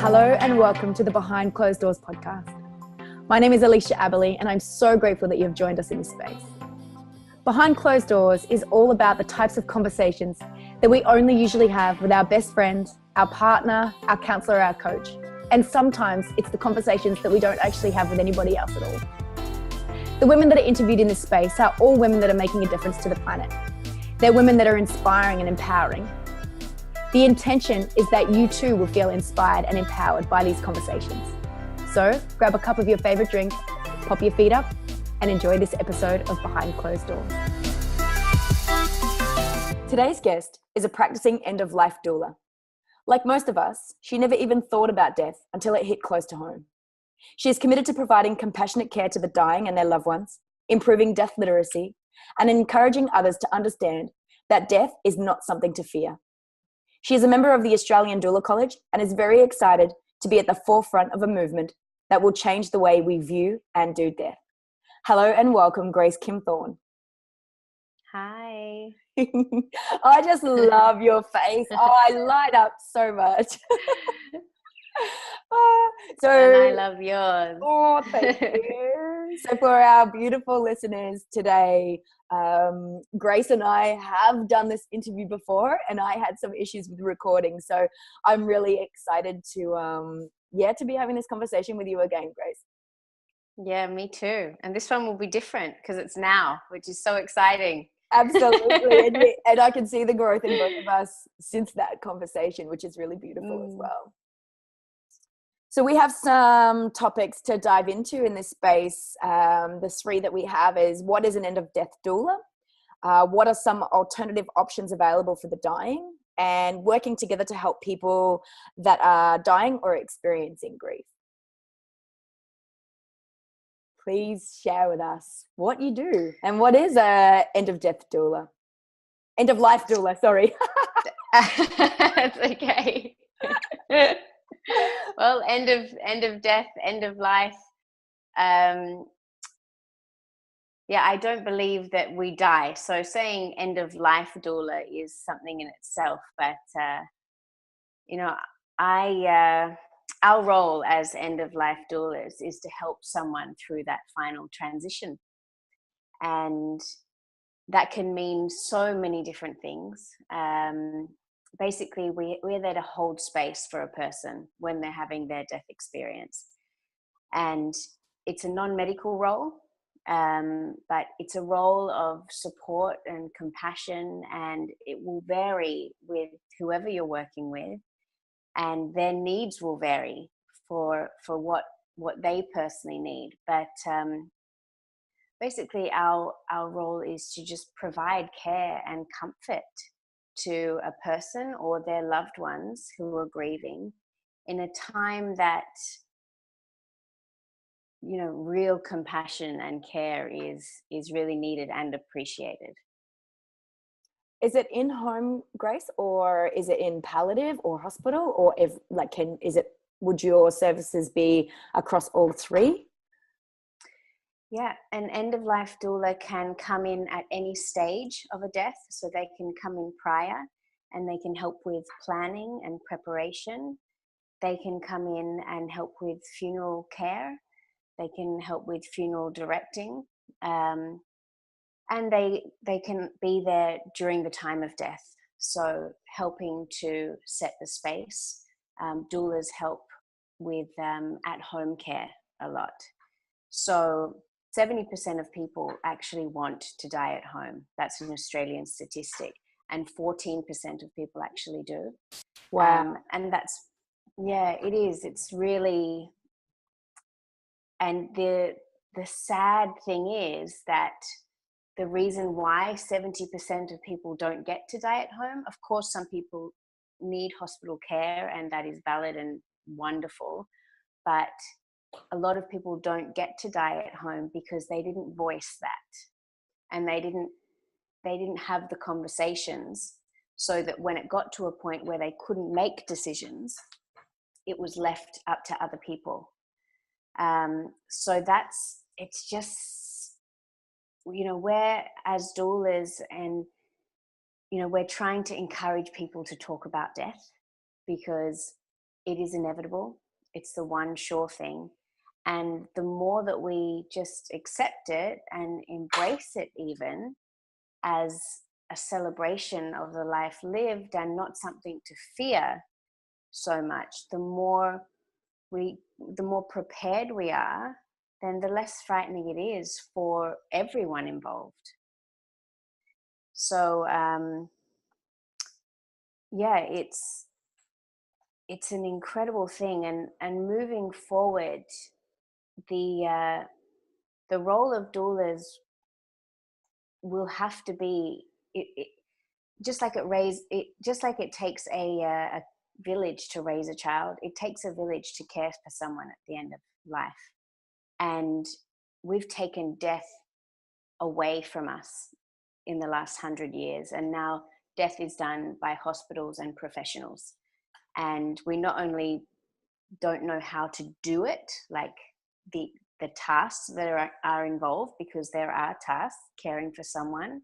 Hello and welcome to the Behind Closed Doors podcast. My name is Alicia Aberley and I'm so grateful that you have joined us in this space. Behind Closed Doors is all about the types of conversations that we only usually have with our best friend, our partner, our counsellor, our coach. And sometimes it's the conversations that we don't actually have with anybody else at all. The women that are interviewed in this space are all women that are making a difference to the planet. They're women that are inspiring and empowering. The intention is that you too will feel inspired and empowered by these conversations. So grab a cup of your favorite drink, pop your feet up, and enjoy this episode of Behind Closed Doors. Today's guest is a practicing End of Life Doula. Like most of us, she never even thought about death until it hit close to home. She is committed to providing compassionate care to the dying and their loved ones, improving death literacy, and encouraging others to understand that death is not something to fear. She is a member of the Australian Doula College and is very excited to be at the forefront of a movement that will change the way we view and do death. Hello and welcome, Grace Kym Thorne. Hi. I just love your face. Oh, I light up so much. And I love yours. Oh, thank you. So for our beautiful listeners today, Grace and I have done this interview before and I had some issues with recording. So I'm really excited to be having this conversation with you again, Grace. Yeah, me too. And this one will be different because it's now, which is so exciting. Absolutely. and I can see the growth in both of us since that conversation, which is really beautiful as well. So we have some topics to dive into in this space. The three that we have is, what is an end of death doula? What are some alternative options available for the dying? And working together to help people that are dying or experiencing grief. Please share with us what you do and what is a end of death doula? End of life doula, sorry. It's okay. Well, end of death, end of life. I don't believe that we die. So saying end of life doula is something in itself. But our role as end of life doulas is to help someone through that final transition, and that can mean so many different things. Basically, we're there to hold space for a person when they're having their death experience. And it's a non-medical role, but it's a role of support and compassion, and it will vary with whoever you're working with, and their needs will vary for what they personally need. But basically, our role is to just provide care and comfort to a person or their loved ones who are grieving in a time that, real compassion and care is really needed and appreciated. Is it in home, Grace, or is it in palliative or hospital, or would your services be across all three? Yeah, an end of life doula can come in at any stage of a death. So they can come in prior and they can help with planning and preparation. They can come in and help with funeral care. They can help with funeral directing. And they can be there during the time of death. So helping to set the space. Doulas help with at-home care a lot. So 70% of people actually want to die at home. That's an Australian statistic. And 14% of people actually do. Wow. And that's, it is. It's really, and the sad thing is that the reason why 70% of people don't get to die at home, of course, some people need hospital care, and that is valid and wonderful. But a lot of people don't get to die at home because they didn't voice that, and they didn't have the conversations, so that when it got to a point where they couldn't make decisions, it was left up to other people. So it's just, we're as doulas, and we're trying to encourage people to talk about death, because it is inevitable. It's the one sure thing. And the more that we just accept it and embrace it, even as a celebration of the life lived and not something to fear so much, the more prepared we are, then the less frightening it is for everyone involved. So yeah, it's an incredible thing, and moving forward, the role of doulas will have to be just like it takes a village to raise a child. It takes a village to care for someone at the end of life, and we've taken death away from us in the last 100 years, and now death is done by hospitals and professionals. And we not only don't know how to do it, like the tasks that are involved, because there are tasks caring for someone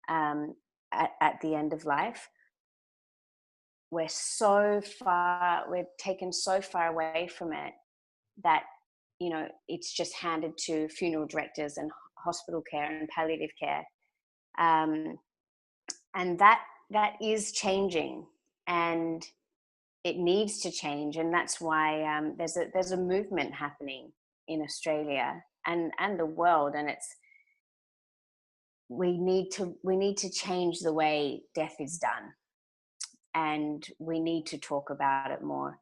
at the end of life. We've taken so far away from it that, you know, it's just handed to funeral directors and hospital care and palliative care. And that is changing, and it needs to change. And that's why there's a movement happening in Australia and the world, and we need to change the way death is done, and we need to talk about it more.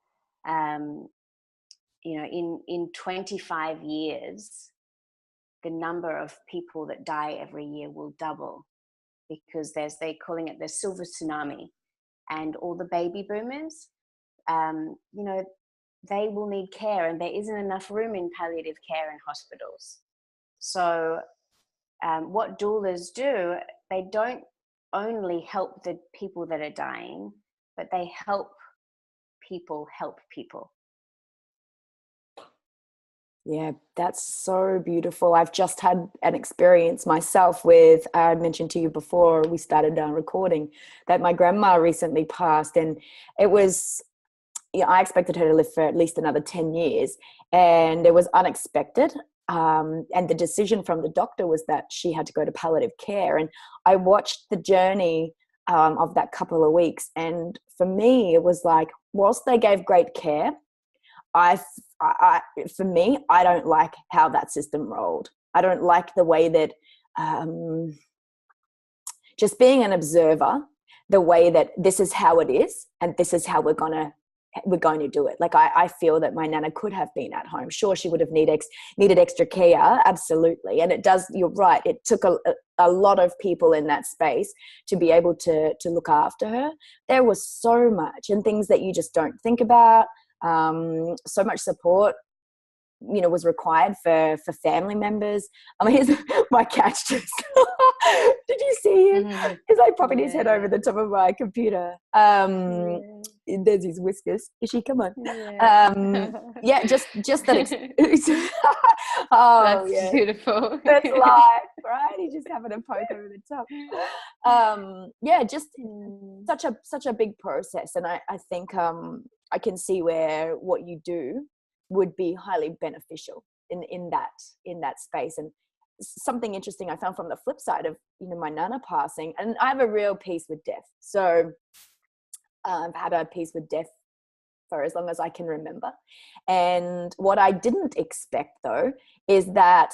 You know, in 25 years, the number of people that die every year will double, because they're calling it the silver tsunami, and all the baby boomers, you know, they will need care, and there isn't enough room in palliative care in hospitals. So what doulas do, they don't only help the people that are dying, but they help people help people. Yeah, that's so beautiful. I've just had an experience myself with, I mentioned to you before we started recording, that my grandma recently passed, and it was, yeah, I expected her to live for at least another 10 years, and it was unexpected. And the decision from the doctor was that she had to go to palliative care. And I watched the journey of that couple of weeks. And for me, it was like, whilst they gave great care, for me, I don't like how that system rolled. I don't like the way that just being an observer, the way that this is how it is and this is how we're going to do it. Like I feel that my nana could have been at home. Sure, she would have needed extra care, absolutely. And it does, you're right, it took a lot of people in that space to be able to look after her. There was so much, and things that you just don't think about. So much support, you know, was required for family members. I mean, my cat's just did you see him? He's like popping his head over the top of my computer. There's his whiskers. Is come on? Yeah, just that oh, that's yeah. Beautiful. That's life, right? He's just having a poke over the top. Yeah, just such a big process. And I think I can see where what you do would be highly beneficial in that space. And something interesting I found from the flip side of, you know, my nana passing, and I have a real peace with death. So I've had a peace with death for as long as I can remember. And what I didn't expect, though, is that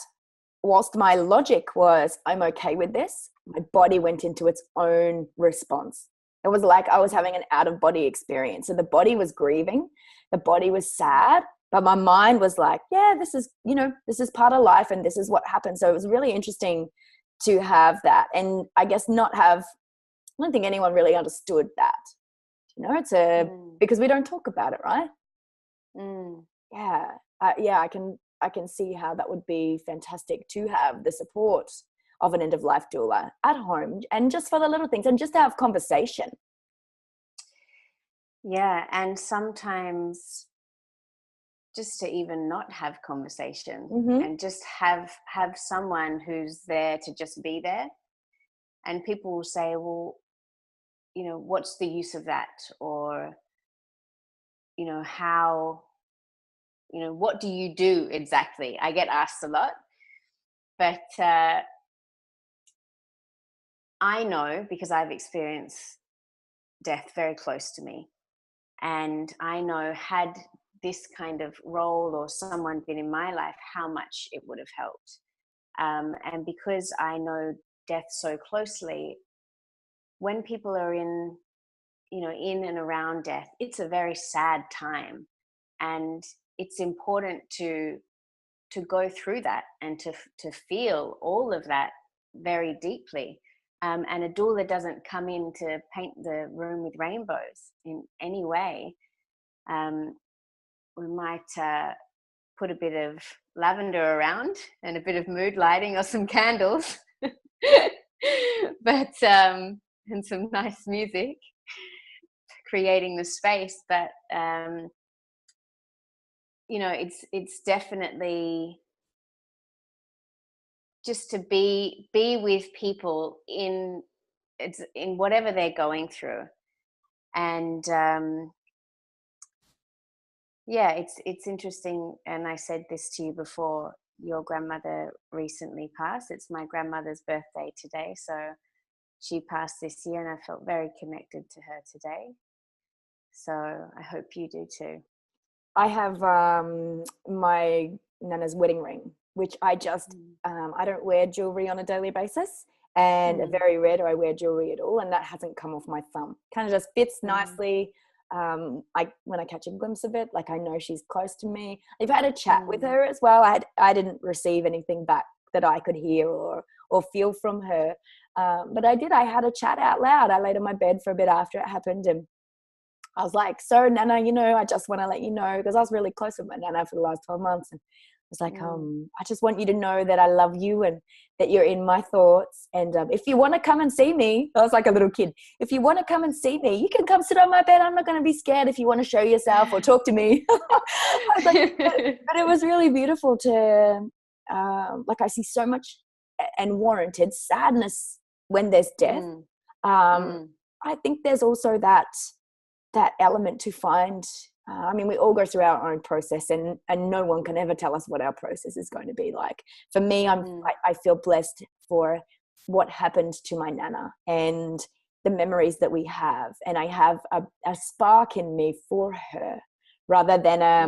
whilst my logic was, I'm okay with this, my body went into its own response. It was like I was having an out-of-body experience. So the body was grieving, the body was sad, but my mind was like, yeah, this is, you know, this is part of life and this is what happened. So it was really interesting to have that. And I guess I don't think anyone really understood that. You know, it's because we don't talk about it, right? Yeah. I can see how that would be fantastic to have the support of an end of life doula at home, and just for the little things, and just to have conversation. Yeah. And sometimes just to even not have conversation, and just have someone who's there to just be there. And people will say, well, you know, what's the use of that? Or, how, what do you do exactly? I get asked a lot, but I know, because I've experienced death very close to me, and I know, had this kind of role or someone been in my life, how much it would have helped. And because I know death so closely, when people are in and around death, it's a very sad time, and it's important to go through that and to feel all of that very deeply. And a doula doesn't come in to paint the room with rainbows in any way. We might put a bit of lavender around and a bit of mood lighting or some candles, but and some nice music, creating the space. But it's definitely just to be with people in whatever they're going through. And it's interesting, and I said this to you before, your grandmother recently passed. It's my grandmother's birthday today, so she passed this year, and I felt very connected to her today. So I hope you do too. I have my Nana's wedding ring, which I just, I don't wear jewelry on a daily basis, and very rare do I wear jewelry at all, and that hasn't come off my thumb. Kind of just fits nicely. When I catch a glimpse of it, like I know she's close to me. I've had a chat with her as well. I didn't receive anything back that I could hear or feel from her, but I had a chat out loud. I laid on my bed for a bit after it happened, and I was like, so Nana, I just want to let you know, because I was really close with my Nana for the last 12 months. And I was like, I just want you to know that I love you and that you're in my thoughts. And if you want to come and see me, I was like a little kid. If you want to come and see me, you can come sit on my bed. I'm not going to be scared if you want to show yourself or talk to me. I was like, but it was really beautiful to, like I see so much and warranted sadness when there's death. I think there's also that element to find. We all go through our own process, and no one can ever tell us what our process is going to be like. For me, I feel blessed for what happened to my Nana and the memories that we have, and I have a spark in me for her, rather than I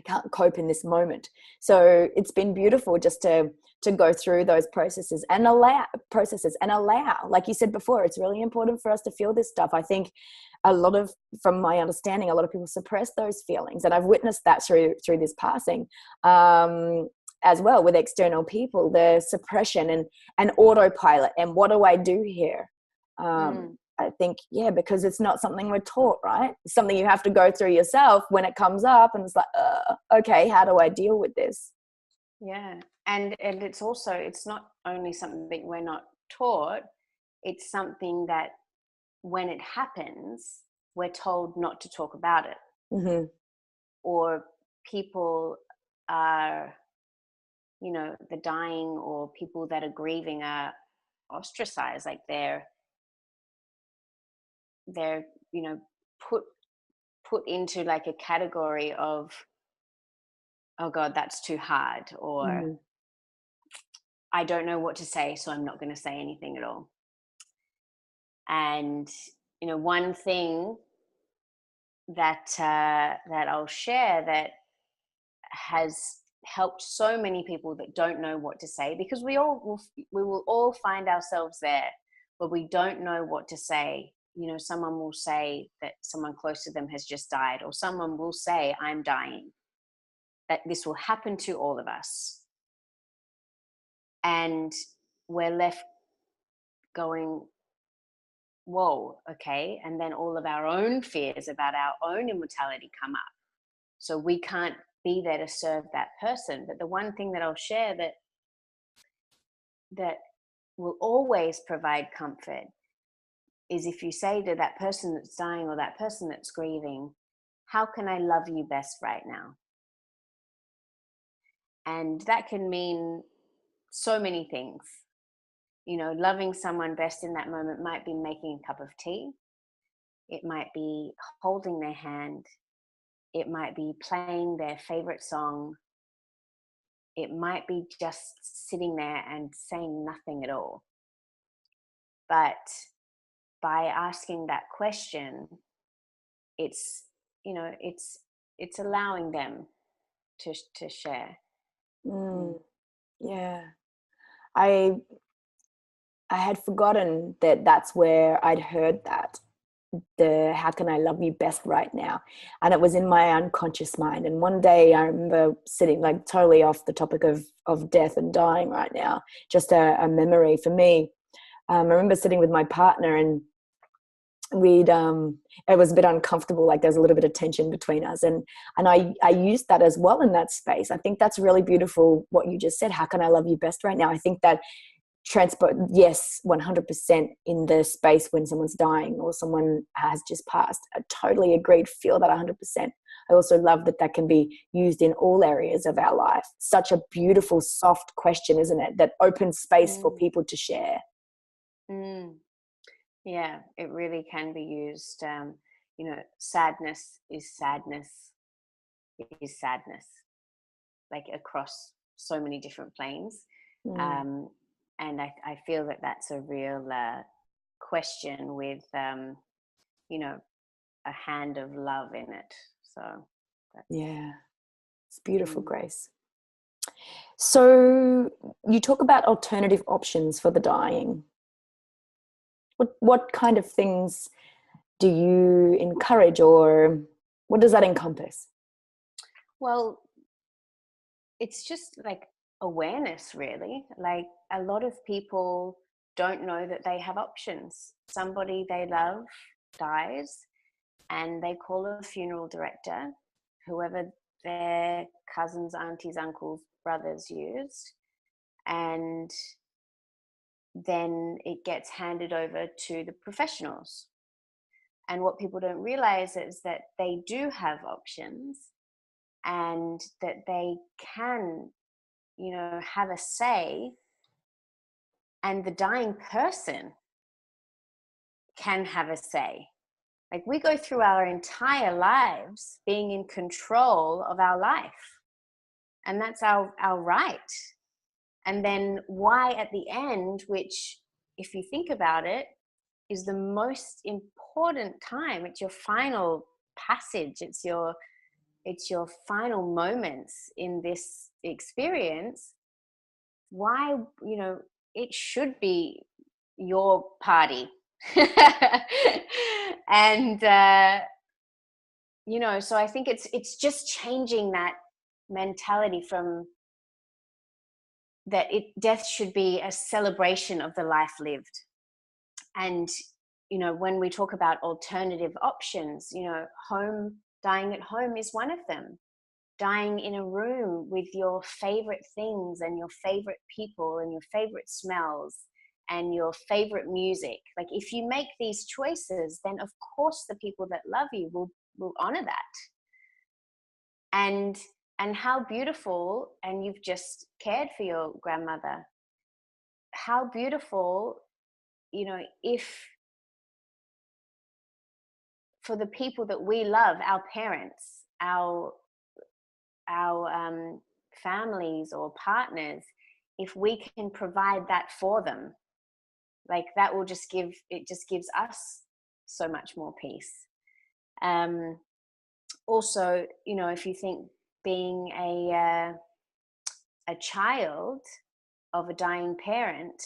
can't cope in this moment. So it's been beautiful just to go through those processes and allow, like you said before, it's really important for us to feel this stuff. I think from my understanding, a lot of people suppress those feelings, and I've witnessed that through this passing as well, with external people, the suppression and autopilot. And what do I do here? I think, because it's not something we're taught, right? It's something you have to go through yourself when it comes up, and it's like, okay, how do I deal with this? Yeah. And it's also, it's not only something we're not taught, it's something that when it happens, we're told not to talk about it. Or people are, the dying or people that are grieving are ostracized, like they're put into like a category of, oh God, that's too hard, or I don't know what to say, so I'm not going to say anything at all. And one thing that I'll share that has helped so many people that don't know what to say, because we will all find ourselves there where we don't know what to say. Someone will say that someone close to them has just died, or someone will say, I'm dying, that this will happen to all of us. And we're left going, whoa, okay. And then all of our own fears about our own immortality come up. So we can't be there to serve that person. But the one thing that I'll share that will always provide comfort is if you say to that person that's dying or that person that's grieving, how can I love you best right now? And that can mean so many things. Loving someone best in that moment might be making a cup of tea. it might be holding their hand, it might be playing their favorite song, it might be just sitting there and saying nothing at all. But by asking that question, it's, you know, it's allowing them to share. Yeah. I had forgotten that that's where I'd heard that, the how can I love you best right now, and it was in my unconscious mind. And one day I remember sitting, like, totally off the topic of death and dying right now, just a memory for me. I remember sitting with my partner, and it was a bit uncomfortable, like there was a little bit of tension between us, and I used that as well in that space. I think that's really beautiful what you just said. How can I love you best right now? I think that transport, yes, 100% in the space when someone's dying or someone has just passed. I totally agreed, feel that 100%. I also love that that can be used in all areas of our life. Such a beautiful, soft question, isn't it? That opens space for people to share. Yeah, it really can be used. Sadness is sadness is sadness, like across so many different planes. And I feel that that's a real question with, a hand of love in it. So yeah, it's beautiful, Grace. So you talk about alternative options for the dying. What kind of things do you encourage, or what does that encompass? Well, it's just like awareness, really. Like, a lot of people don't know that they have options. Somebody they love dies, and they call a funeral director, whoever their cousins, aunties, uncles, brothers used, and then it gets handed over to the professionals. And what people don't realize is that they do have options, and that they can, have a say, and the dying person can have a say. Like, we go through our entire lives being in control of our life, and that's our right. And then why at the end, which, if you think about it, is the most important time, it's your final passage, it's your final moments in this experience, why, it should be your party. And so I think it's just changing that mentality from that death should be a celebration of the life lived. And when we talk about alternative options, dying at home is one of them. Dying in a room with your favorite things and your favorite people and your favorite smells and your favorite music. Like, if you make these choices, then of course the people that love you will honor that. And how beautiful, and you've just cared for your grandmother, how beautiful, if for the people that we love, our parents, our families or partners, if we can provide that for them, like, that will just gives us so much more peace. Also, if you think, being a child of a dying parent,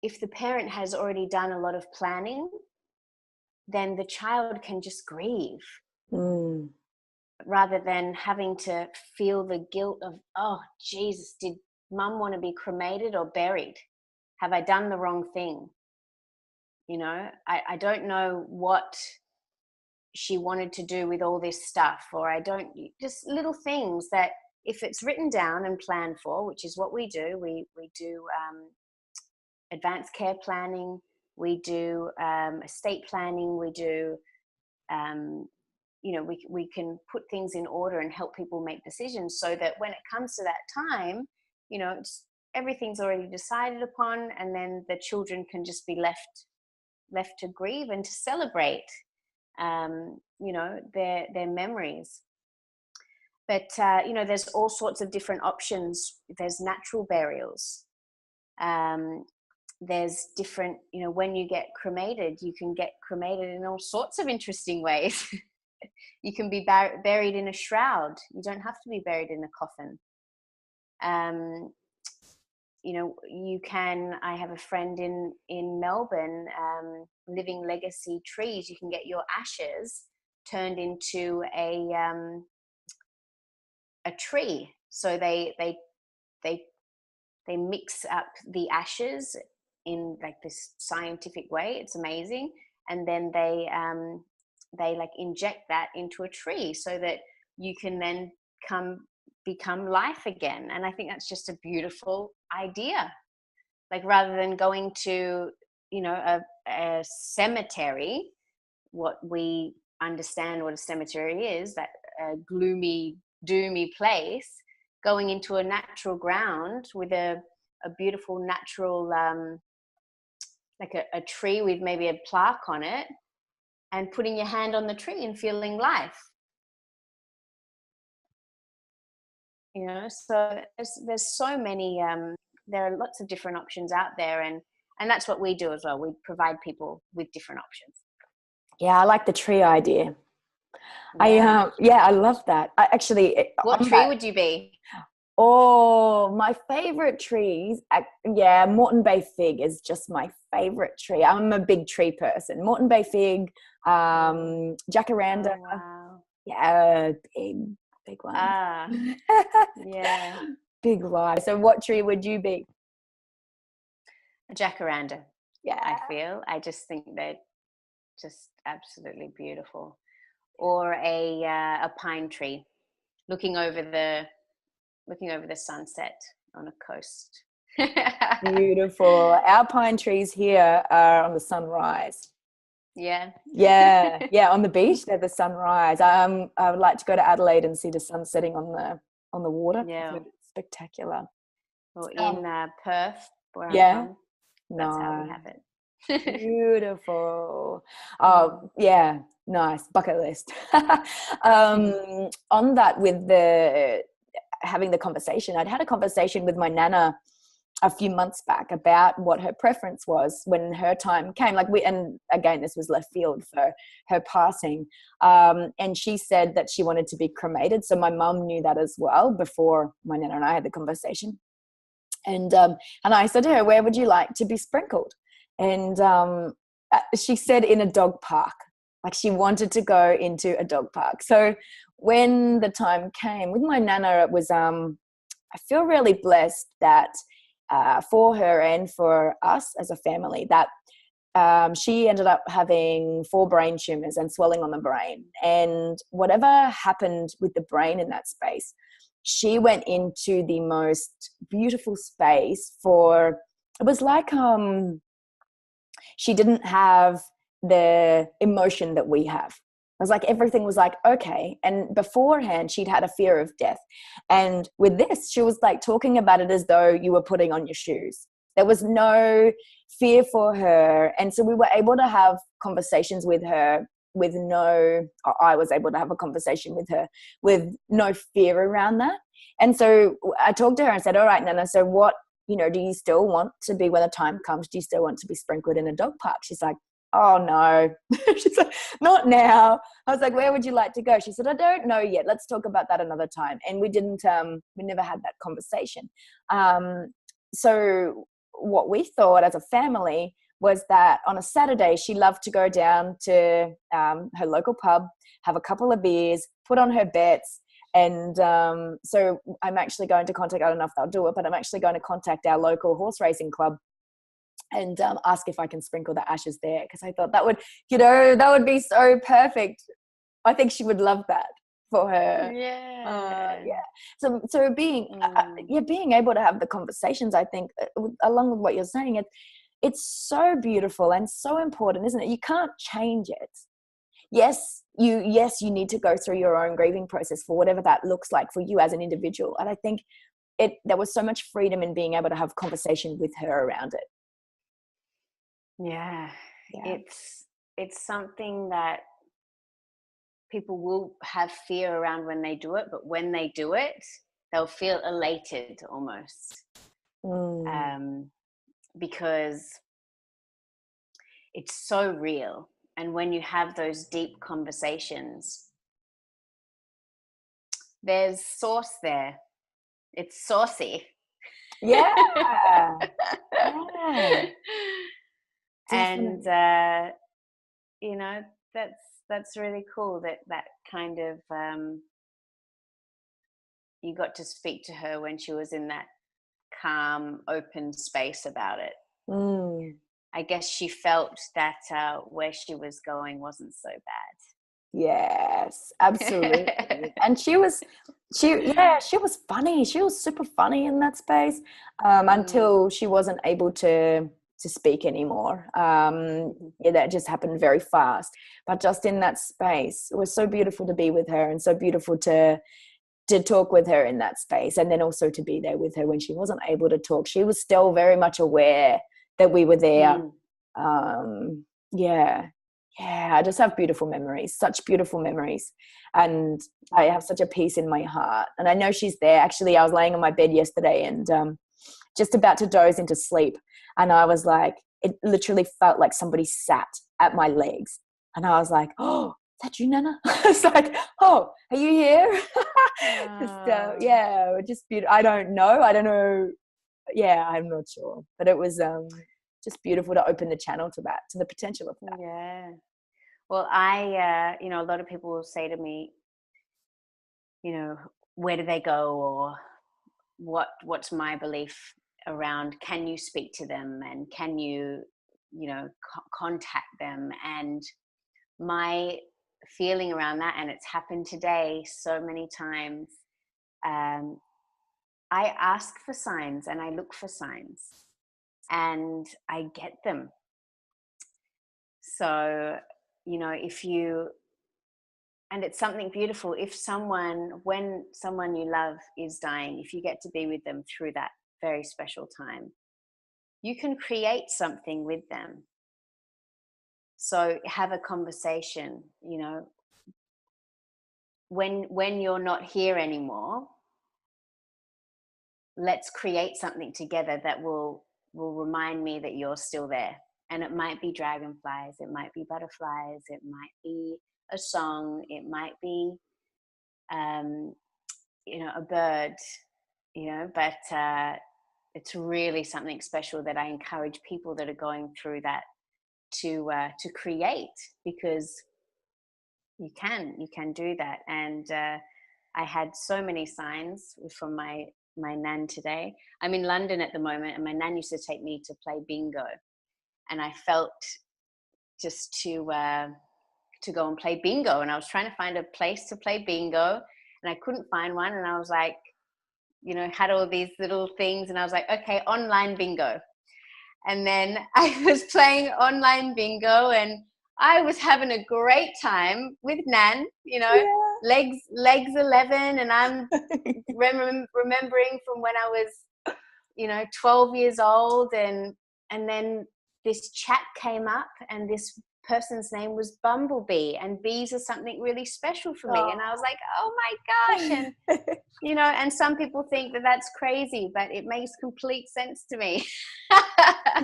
if the parent has already done a lot of planning, then the child can just grieve, rather than having to feel the guilt of, oh, Jesus, did mum want to be cremated or buried? Have I done the wrong thing? I don't know what she wanted to do with all this stuff, or just little things that, if it's written down and planned for, which is what we do, we do advanced care planning, we do estate planning, we do we can put things in order and help people make decisions, so that when it comes to that time, everything's already decided upon, and then the children can just be left left to grieve and to celebrate, their memories. But, there's all sorts of different options. There's natural burials. There's different, when you get cremated, you can get cremated in all sorts of interesting ways. You can be buried in a shroud. You don't have to be buried in a coffin. You can, I have a friend in Melbourne, Living Legacy Trees. You can get your ashes turned into a tree. So they mix up the ashes in like this scientific way. It's amazing. And then they like inject that into a tree so that you can then become life again. And I think that's just a beautiful idea. Like, rather than going to, a cemetery, what we understand what a cemetery is, that gloomy, doomy place, going into a natural ground with a beautiful natural, like a tree with maybe a plaque on it, and putting your hand on the tree and feeling life. So there's so many, there are lots of different options out there, and that's what we do as well. We provide people with different options. Yeah, I like the tree idea. Yeah. I love that. What tree would you be? Oh, my favorite trees. Moreton Bay fig is just my favorite tree. I'm a big tree person. Moreton Bay fig, jacaranda. Oh, wow. Yeah, big one. Yeah. Big life. So what tree would you be? A jacaranda. Yeah. I just think they're just absolutely beautiful. Or a pine tree, looking over the sunset on a coast. Beautiful. Our pine trees here are on the sunrise. Yeah. Yeah, on the beach, they're the sunrise. I would like to go to Adelaide and see the sun setting on the water. Yeah. It's spectacular. Or in Perth, where I'm from. That's how we have it. Beautiful. Oh, yeah, nice. Bucket list. On that, with having the conversation, I'd had a conversation with my nana a few months back about what her preference was when her time came. And again, this was left field for her passing. And she said that she wanted to be cremated. So my mum knew that as well before my nana and I had the conversation. And I said to her, where would you like to be sprinkled? And she said in a dog park. Like, she wanted to go into a dog park. So when the time came with my nana, it was, I feel really blessed that for her and for us as a family, that she ended up having 4 brain tumors and swelling on the brain. And whatever happened with the brain in that space, she went into the most beautiful space it was like, she didn't have the emotion that we have. It was like everything was like, okay. And beforehand, she'd had a fear of death. And with this, she was like talking about it as though you were putting on your shoes. There was no fear for her. And so we were able to have conversations with her I was able to have a conversation with her with no fear around that. And so I talked to her and said, all right, Nana, so what, do you still want to be, when the time comes, do you still want to be sprinkled in a dog park? She's like, oh no. She's like, not now. I was like, where would you like to go? She said, I don't know yet. Let's talk about that another time. And we never had that conversation. So what we thought as a family was that on a Saturday, she loved to go down to her local pub, have a couple of beers, put on her bets. And so I'm actually going to contact, I don't know if they'll do it, but I'm actually going to contact our local horse racing club and ask if I can sprinkle the ashes there, because I thought that would be so perfect. I think she would love that for her. Yeah. So being able to have the conversations, I think, along with what you're saying, it's so beautiful and so important, isn't it? You can't change it. Yes, you need to go through your own grieving process for whatever that looks like for you as an individual. And I think there was so much freedom in being able to have conversation with her around it. Yeah. it's something that people will have fear around when they do it, but when they do it, they'll feel elated almost. Because it's so real. And when you have those deep conversations, there's sauce there. It's saucy. Yeah. Yeah. And you know, that's really cool that kind of you got to speak to her when she was in that calm, open space about it. I guess she felt that where she was going wasn't so bad. Yes, absolutely. And she was funny. She was super funny in that space until she wasn't able to speak anymore. That just happened very fast. But just in that space, it was so beautiful to be with her, and so beautiful to talk with her in that space, and then also to be there with her when she wasn't able to talk. She was still very much aware that we were there. I just have beautiful memories, such beautiful memories, and I have such a peace in my heart. And I know she's there. Actually, I was laying on my bed yesterday and just about to doze into sleep, and I was like, it literally felt like somebody sat at my legs, and I was like, oh, is that you, Nana? It's like, oh, are you here? Just beautiful. I don't know. Yeah, I'm not sure, but it was just beautiful to open the channel to that, to the potential of that. Yeah. Well, I, a lot of people will say to me, where do they go, or what's my belief around, can you speak to them, and can you, contact them? And my feeling around that, and it's happened today so many times, I ask for signs and I look for signs and I get them. So, and it's something beautiful when someone you love is dying, if you get to be with them through that very special time, you can create something with them. So have a conversation, when you're not here anymore, let's create something together that will remind me that you're still there. And it might be dragonflies, it might be butterflies, it might be a song, it might be a bird, but it's really something special that I encourage people that are going through that to create, because you can do that. And I had so many signs from my nan today. I'm in London at the moment, and my nan used to take me to play bingo, and I felt just to go and play bingo. And I was trying to find a place to play bingo, and I couldn't find one. And I was like, had all these little things, and I was like, okay, online bingo. And then I was playing online bingo, and I was having a great time with Nan, legs 11, and I'm remembering from when I was, 12 years old, and then this chat came up, and this person's name was Bumblebee, and bees are something really special for me. And I was like, oh my gosh. And and some people think that that's crazy, but it makes complete sense to me.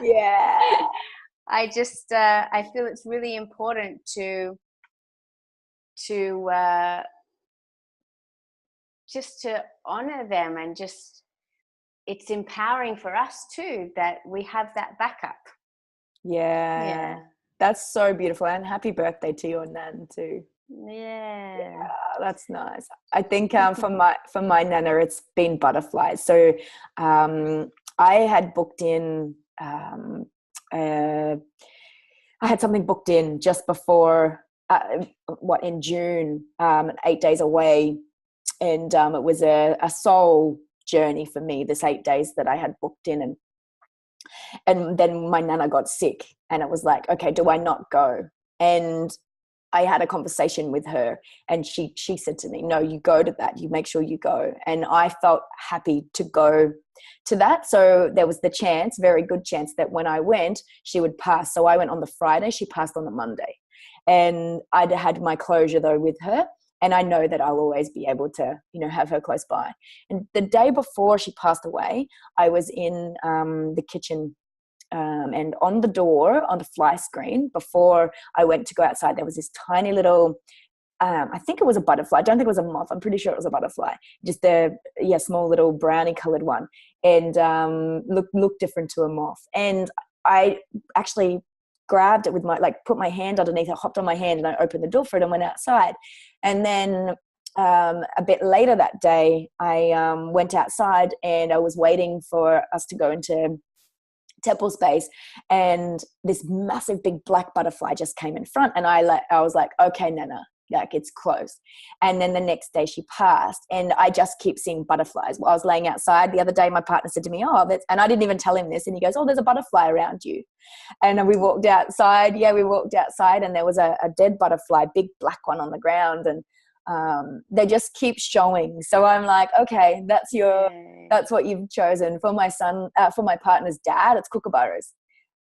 Yeah. I just I feel it's really important to just to honor them, and just, it's empowering for us too that we have that backup. Yeah. That's so beautiful, and happy birthday to your nan too. Yeah, that's nice. I think for my nana, it's been butterflies. So I had booked in I had something booked in just before in June, 8 days away, and it was a soul journey for me, this 8 days that I had booked in. And then my nana got sick, and it was like, okay, do I not go? And I had a conversation with her, and she said to me, no, you go to that, you make sure you go. And I felt happy to go to that. So there was the chance, very good chance, that when I went, she would pass. So I went on the Friday, she passed on the Monday. And I'd had my closure though with her. And I know that I'll always be able to, have her close by. And the day before she passed away, I was in the kitchen, and on the door, on the fly screen, before I went to go outside, there was this tiny little, I think it was a butterfly. I don't think it was a moth. I'm pretty sure it was a butterfly. Just a small little brownie colored one, and looked different to a moth. And I actually grabbed it with put my hand underneath it, hopped on my hand, and I opened the door for it and went outside. And then a bit later that day, I went outside and I was waiting for us to go into temple space, and this massive big black butterfly just came in front, and I was like, okay, Nana, it's close. And then the next day she passed, and I just keep seeing butterflies. While I was laying outside the other day, my partner said to me, and I didn't even tell him this, and he goes, there's a butterfly around you. And we walked outside, and there was a dead butterfly, big black one on the ground, and they just keep showing. So I'm like, okay, that's what you've chosen. For my son, for my partner's dad, it's kookaburras.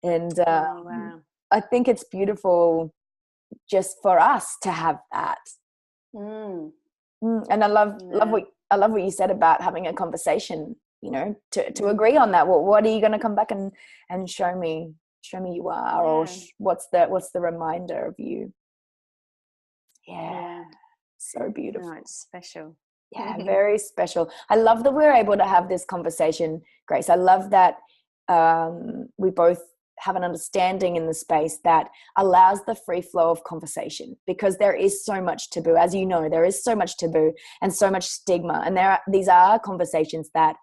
And wow. I think it's beautiful just for us to have that. And I love what you said about having a conversation, to agree on that. Well, what are you going to come back and show me you are, or what's the reminder of you? Yeah. So beautiful. Oh, it's special. Yeah, very special. I love that we're able to have this conversation, Grace. I love that we both have an understanding in the space that allows the free flow of conversation, because there is so much taboo. As you know, there is so much taboo and so much stigma. And these are conversations that,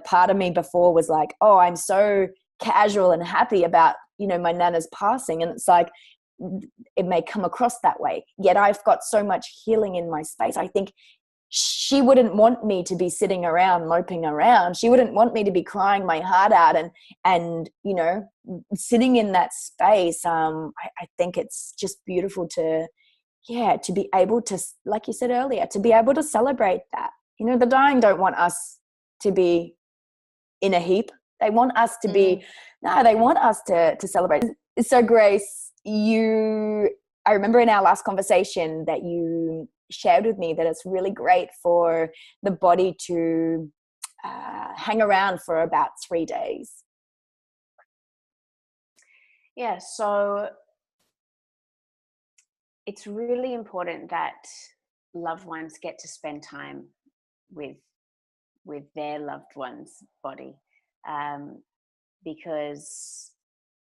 part of me before was like, oh, I'm so casual and happy about, my Nana's passing. And it's like, it may come across that way, yet I've got so much healing in my space. I think she wouldn't want me to be sitting around moping around. She wouldn't want me to be crying my heart out and sitting in that space. I think it's just beautiful to be able to, like you said earlier, to be able to celebrate that. The dying don't want us to be in a heap. They want us to be, they want us to celebrate. So Grace, I remember in our last conversation that you shared with me that it's really great for the body to hang around for about 3 days. Yeah, so it's really important that loved ones get to spend time with their loved one's body, because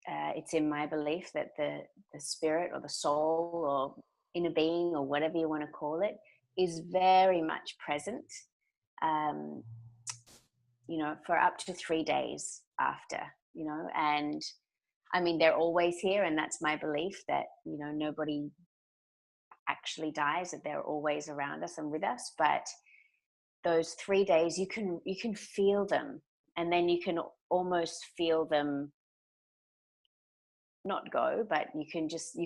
it's in my belief that the spirit or the soul or inner being or whatever you want to call it is very much present, for up to 3 days after, and I mean, they're always here, and that's my belief that, nobody actually dies, that they're always around us and with us. But those 3 days, you can feel them, and then you can almost feel them not go, but you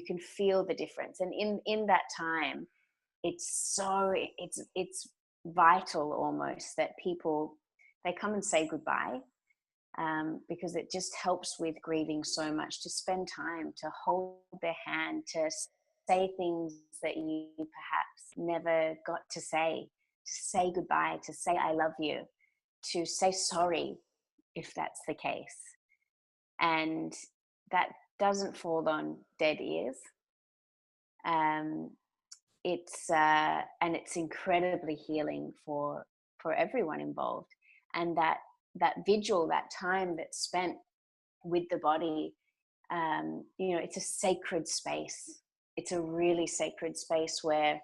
can feel the difference. And in that time, it's vital almost that people, they come and say goodbye, because it just helps with grieving so much, to spend time, to hold their hand, to say things that you perhaps never got to say goodbye, to say I love you, to say sorry if that's the case. And that doesn't fall on dead ears. It's incredibly healing for everyone involved. And that vigil, that time that's spent with the body, it's a sacred space. It's a really sacred space where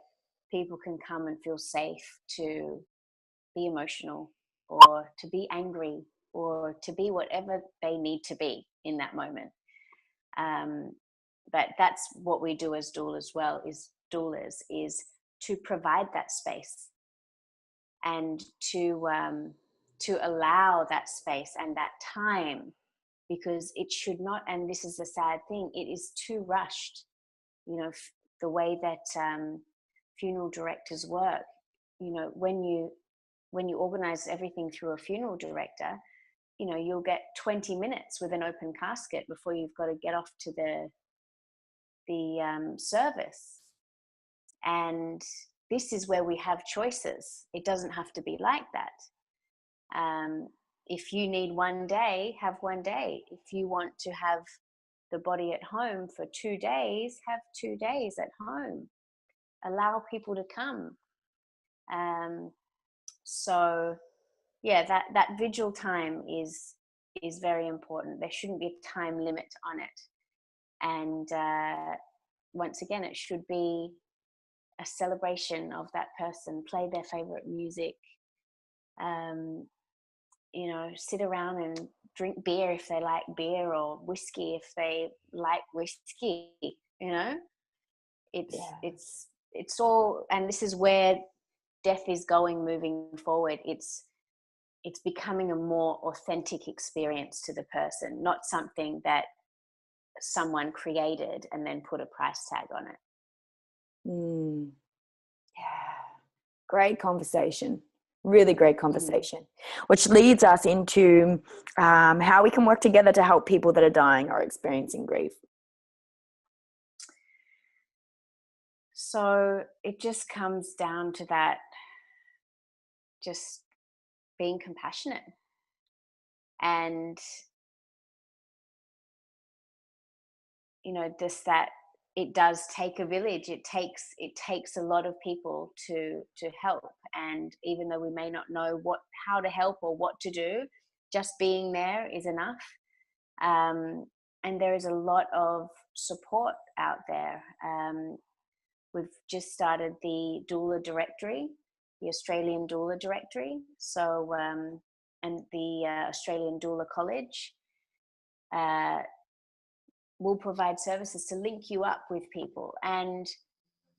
people can come and feel safe to be emotional, or to be angry, or to be whatever they need to be in that moment. But that's what we do as doulas is to provide that space, and to allow that space and that time, because it should not, and this is the sad thing, it is too rushed. The way that funeral directors work, when you when you organize everything through a funeral director, you know, you'll get 20 minutes with an open casket before you've got to get off to the service. And this is where we have choices. It doesn't have to be like that. If you need one day, have one day. If you want to have the body at home for 2 days, have 2 days at home. Allow people to come. So yeah, that vigil time is very important. There shouldn't be a time limit on it. And once again, it should be a celebration of that person. Play their favorite music. You know, sit around and drink beer if they like beer, or whiskey if they like whiskey. You know, it's all, and this is where death is going moving forward. It's becoming a more authentic experience to the person, not something that someone created and then put a price tag on it. Yeah, great conversation. Really great conversation, which leads us into how we can work together to help people that are dying or experiencing grief. So it just comes down to that, just being compassionate. And, you know, just that it does take a village. It takes a lot of people to help. And even though we may not know how to help or what to do, just being there is enough. And there is a lot of support out there. We've just started the doula directory, the Australian Doula Directory. So, and the Australian Doula College will provide services to link you up with people. And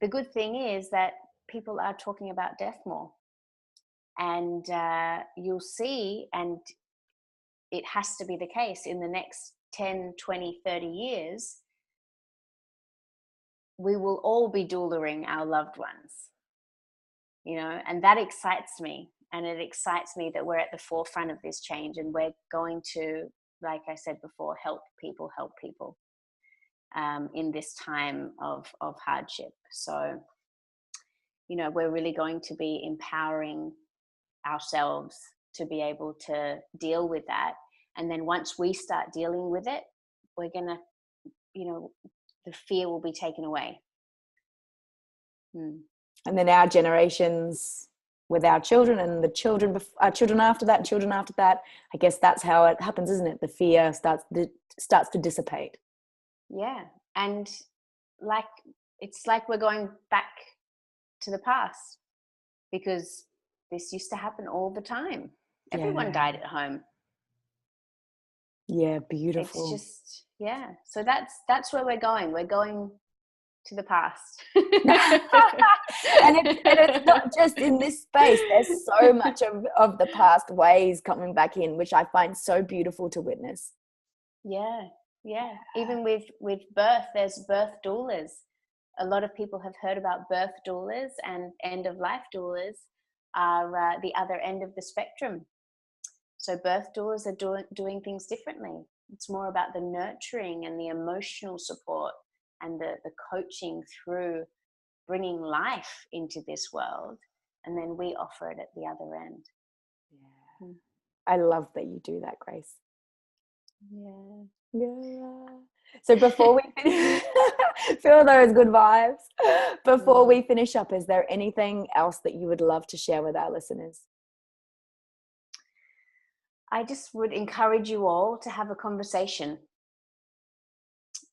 the good thing is that people are talking about death more. And you'll see, and it has to be the case, in the next 10, 20, 30 years, we will all be doulaing our loved ones, you know, and that excites me. And it excites me that we're at the forefront of this change, and we're going to, like I said before, help people in this time of hardship. So, you know, we're really going to be empowering ourselves to be able to deal with that. And then once we start dealing with it, we're going to, you know, the fear will be taken away. And then our generations with our children, and the children after that, I guess that's how it happens, isn't it? The fear starts to dissipate. Yeah. And it's like we're going back to the past, because this used to happen all the time. Everyone died at home. Yeah, beautiful. It's just, yeah. So that's where we're going. We're going to the past. and it's not just in this space. There's so much of the past ways coming back in, which I find so beautiful to witness. Yeah. Even with birth, there's birth doulas. A lot of people have heard about birth doulas, and end of life doulas are the other end of the spectrum. So birth doulas are doing things differently. It's more about the nurturing and the emotional support and the coaching through bringing life into this world. And then we offer it at the other end. Yeah. I love that you do that, Grace. Yeah. So before we feel those good vibes, before we finish up, is there anything else that you would love to share with our listeners? I just would encourage you all to have a conversation.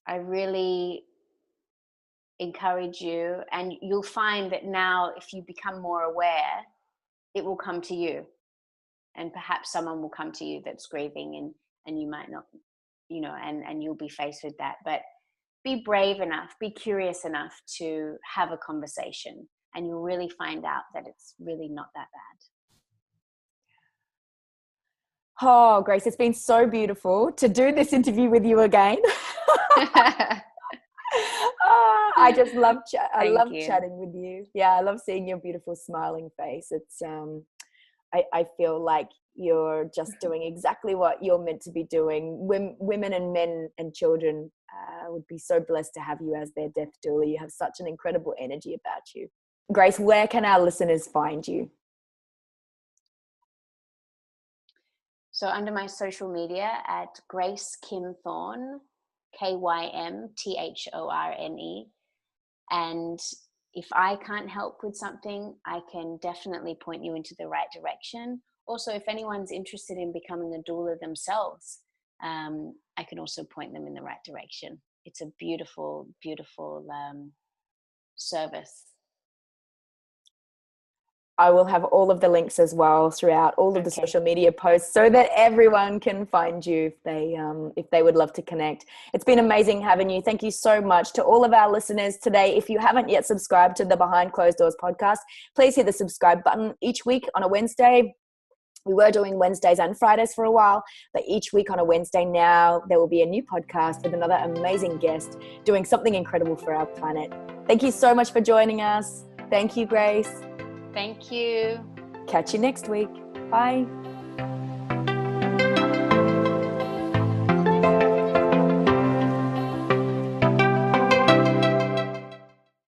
I really encourage you, and you'll find that now, if you become more aware, it will come to you, and perhaps someone will come to you that's grieving, and you might not, you know, and you'll be faced with that. But be brave enough, be curious enough to have a conversation, and you'll really find out that it's really not that bad. Oh, Grace, it's been so beautiful to do this interview with you again. I just love chatting with you. Yeah, I love seeing your beautiful smiling face. It's I feel like you're just doing exactly what you're meant to be doing. Women and men and children would be so blessed to have you as their death doula. You have such an incredible energy about you. Grace, where can our listeners find you? So under my social media at Grace Kym Thorne, KymThorne. And if I can't help with something, I can definitely point you into the right direction. Also, if anyone's interested in becoming a doula themselves, I can also point them in the right direction. It's a beautiful, beautiful service. I will have all of the links as well throughout all of the social media posts so that everyone can find you if they would love to connect. It's been amazing having you. Thank you so much to all of our listeners today. If you haven't yet subscribed to the Behind Closed Doors podcast, please hit the subscribe button each week on a Wednesday. We were doing Wednesdays and Fridays for a while, but each week on a Wednesday now, there will be a new podcast with another amazing guest doing something incredible for our planet. Thank you so much for joining us. Thank you, Grace. Thank you. Catch you next week. Bye.